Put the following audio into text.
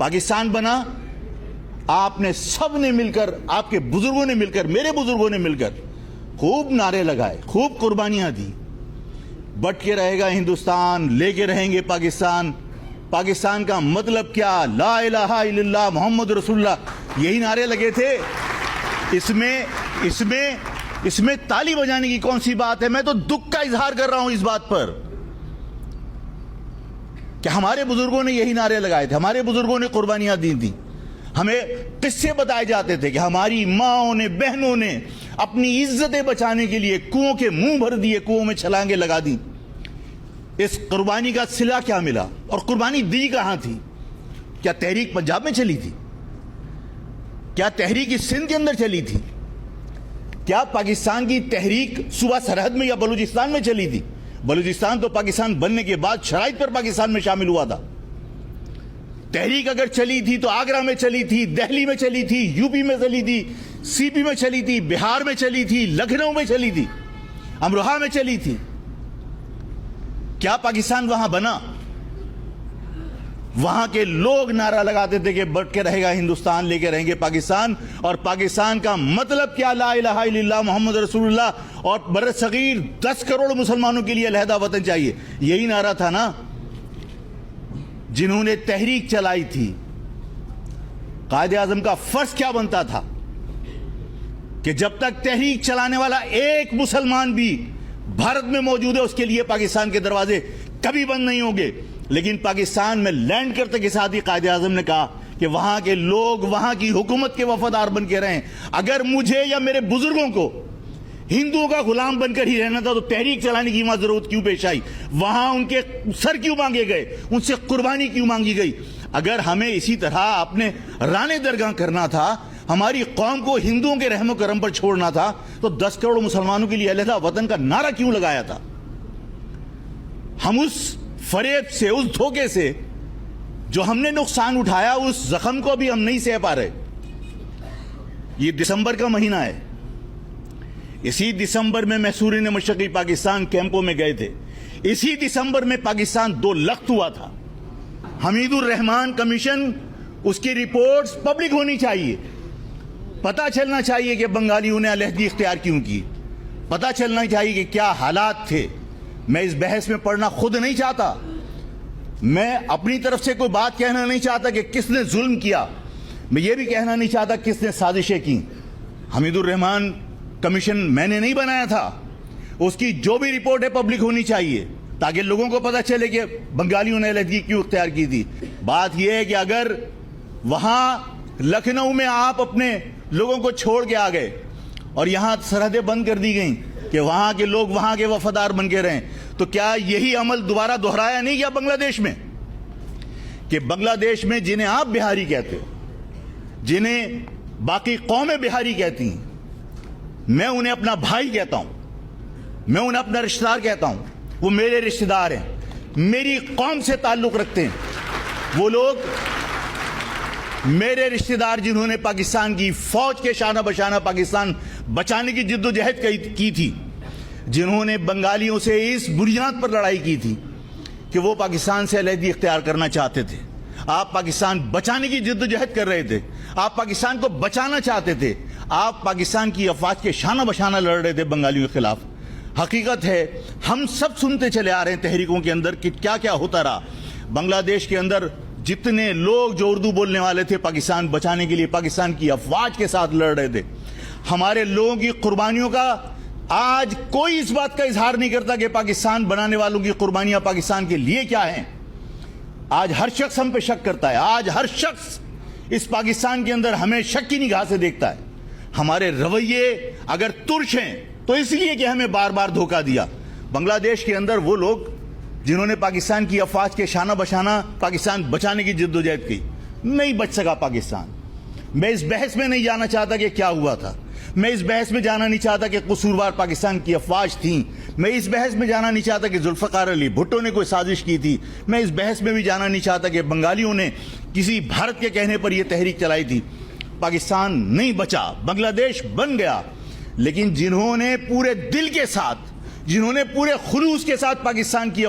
پاکستان بنا، آپ نے سب نے مل کر، آپ کے بزرگوں نے مل کر، میرے بزرگوں نے مل کر خوب نعرے لگائے، خوب قربانیاں دی. بٹ کے رہے گا ہندوستان، لے کے رہیں گے پاکستان. پاکستان کا مطلب کیا؟ لا الہ الا اللہ محمد رسول اللہ، یہی نعرے لگے تھے. اس میں تالی بجانے کی کون سی بات ہے؟ میں تو دکھ کا اظہار کر رہا ہوں اس بات پر کہ ہمارے بزرگوں نے یہی نعرے لگائے تھے، ہمارے بزرگوں نے قربانیاں دی تھیں. ہمیں قصے بتائے جاتے تھے کہ ہماری ماں نے، بہنوں نے اپنی عزتیں بچانے کے لیے کنووں کے منہ بھر دیے، کنووں میں چھلانگیں لگا دی. اس قربانی کا صلہ کیا ملا؟ اور قربانی دی کہاں تھی؟ کیا تحریک پنجاب میں چلی تھی؟ کیا تحریک سندھ کے اندر چلی تھی؟ کیا پاکستان کی تحریک صوبہ سرحد میں یا بلوچستان میں چلی تھی؟ بلوچستان تو پاکستان بننے کے بعد شرائط پر پاکستان میں شامل ہوا تھا. تحریک اگر چلی تھی تو آگرہ میں چلی تھی، دہلی میں چلی تھی، یو پی میں چلی تھی، سی پی میں چلی تھی، بہار میں چلی تھی، لکھنؤ میں چلی تھی، امروہہ میں چلی تھی. کیا پاکستان وہاں بنا؟ وہاں کے لوگ نعرہ لگاتے تھے کہ بٹ کے رہے گا ہندوستان، لے کے رہیں گے پاکستان. اور پاکستان کا مطلب کیا؟ لا الہ الا اللہ محمد رسول اللہ، اور بر صغیر 10 کروڑ مسلمانوں کے لیے علیحدہ وطن چاہیے. یہی نعرہ تھا نا جنہوں نے تحریک چلائی تھی. قائد اعظم کا فرض کیا بنتا تھا کہ جب تک تحریک چلانے والا ایک مسلمان بھی بھارت میں موجود ہے، اس کے لیے پاکستان کے دروازے کبھی بند نہیں ہوں گے. لیکن پاکستان میں لینڈ کرتے کے ساتھ ہی قائد اعظم نے کہا کہ وہاں کے لوگ وہاں کی حکومت کے وفادار بن کے رہیں. اگر مجھے یا میرے بزرگوں کو ہندوؤں کا غلام بن کر ہی رہنا تھا تو تحریک چلانے کی وہاں ضرورت کیوں پیش آئی؟ وہاں ان کے سر کیوں مانگے گئے؟ ان سے قربانی کیوں مانگی گئی؟ اگر ہمیں اسی طرح اپنے رانے درگاہ کرنا تھا، ہماری قوم کو ہندوؤں کے رحم و کرم پر چھوڑنا تھا، تو 10 کروڑ مسلمانوں کے لیے علیحدہ وطن کا نعرہ کیوں لگایا تھا؟ ہم اس فریب سے، اس دھوکے سے جو ہم نے نقصان اٹھایا، اس زخم کو بھی ہم نہیں سہ پا رہے. یہ دسمبر کا مہینہ ہے. اسی دسمبر میں محصورین مشرقی پاکستان کیمپوں میں گئے تھے. اسی دسمبر میں پاکستان 2 لخت ہوا تھا. حمید الرحمان کمیشن، اس کی رپورٹس پبلک ہونی چاہیے. پتہ چلنا چاہیے کہ بنگالیوں نے علیحدگی اختیار کیوں کی. پتہ چلنا چاہیے کہ کیا حالات تھے. میں اس بحث میں پڑھنا خود نہیں چاہتا. میں اپنی طرف سے کوئی بات کہنا نہیں چاہتا کہ کس نے ظلم کیا. میں یہ بھی کہنا نہیں چاہتا کس نے سازشیں کی. حمید الرحمان کمیشن میں نے نہیں بنایا تھا. اس کی جو بھی رپورٹ ہے پبلک ہونی چاہیے تاکہ لوگوں کو پتہ چلے کہ بنگالیوں نے علیحدگی کیوں اختیار کی تھی. بات یہ ہے کہ اگر وہاں لکھنؤ میں آپ اپنے لوگوں کو چھوڑ کے آ گئے اور یہاں سرحدیں بند کر دی گئیں کہ وہاں کے لوگ وہاں کے وفادار بن کے رہیں، تو کیا یہی عمل دوبارہ دہرایا نہیں گیا بنگلہ دیش میں؟ کہ بنگلہ دیش میں جنہیں آپ بہاری کہتے ہو، جنہیں باقی قومیں بہاری کہتی ہیں، میں انہیں اپنا بھائی کہتا ہوں، میں انہیں اپنا رشتہ دار کہتا ہوں. وہ میرے رشتہ دار ہیں، میری قوم سے تعلق رکھتے ہیں. وہ لوگ میرے رشتہ دار جنہوں نے پاکستان کی فوج کے شانہ بشانہ پاکستان بچانے کی جد و جہد کی تھی، جنہوں نے بنگالیوں سے اس بنیاد پر لڑائی کی تھی کہ وہ پاکستان سے علیحدگی اختیار کرنا چاہتے تھے. آپ پاکستان بچانے کی جد و جہد کر رہے تھے، آپ پاکستان کو بچانا چاہتے تھے، آپ پاکستان کی افواج کے شانہ بشانہ لڑ رہے تھے بنگالیوں کے خلاف. حقیقت ہے ہم سب سنتے چلے آ رہے ہیں تحریکوں کے اندر کہ کیا کیا ہوتا رہا. بنگلہ دیش کے اندر جتنے لوگ جو اردو بولنے والے تھے پاکستان بچانے کے لیے پاکستان کی افواج کے ساتھ لڑ رہے تھے. ہمارے لوگوں کی قربانیوں کا آج کوئی اس بات کا اظہار نہیں کرتا کہ پاکستان بنانے والوں کی قربانیاں پاکستان کے لیے کیا ہیں. آج ہر شخص ہم پہ شک کرتا ہے. آج ہر شخص اس پاکستان کے اندر ہمیں شک کی نگاہ سے دیکھتا ہے. ہمارے رویے اگر ترش ہیں تو اس لیے کہ ہمیں بار بار دھوکہ دیا. بنگلہ دیش کے اندر وہ لوگ جنہوں نے پاکستان کی افواج کے شانہ بشانہ پاکستان بچانے کی جد و جہد کی، نہیں بچ سکا پاکستان. میں اس بحث میں نہیں جانا چاہتا کہ کیا ہوا تھا. میں اس بحث میں جانا نہیں چاہتا کہ قصوروار پاکستان کی افواج تھیں. میں اس بحث میں جانا نہیں چاہتا کہ ذوالفقار علی بھٹو نے کوئی سازش کی تھی. میں اس بحث میں بھی جانا نہیں چاہتا کہ بنگالیوں نے کسی بھارت کے کہنے پر یہ تحریک چلائی تھی. پاکستان نہیں بچا، بنگلہ دیش بن گیا. لیکن جنہوں نے پورے دل کے ساتھ، جنہوں نے پورے خلوص کے ساتھ پاکستان کی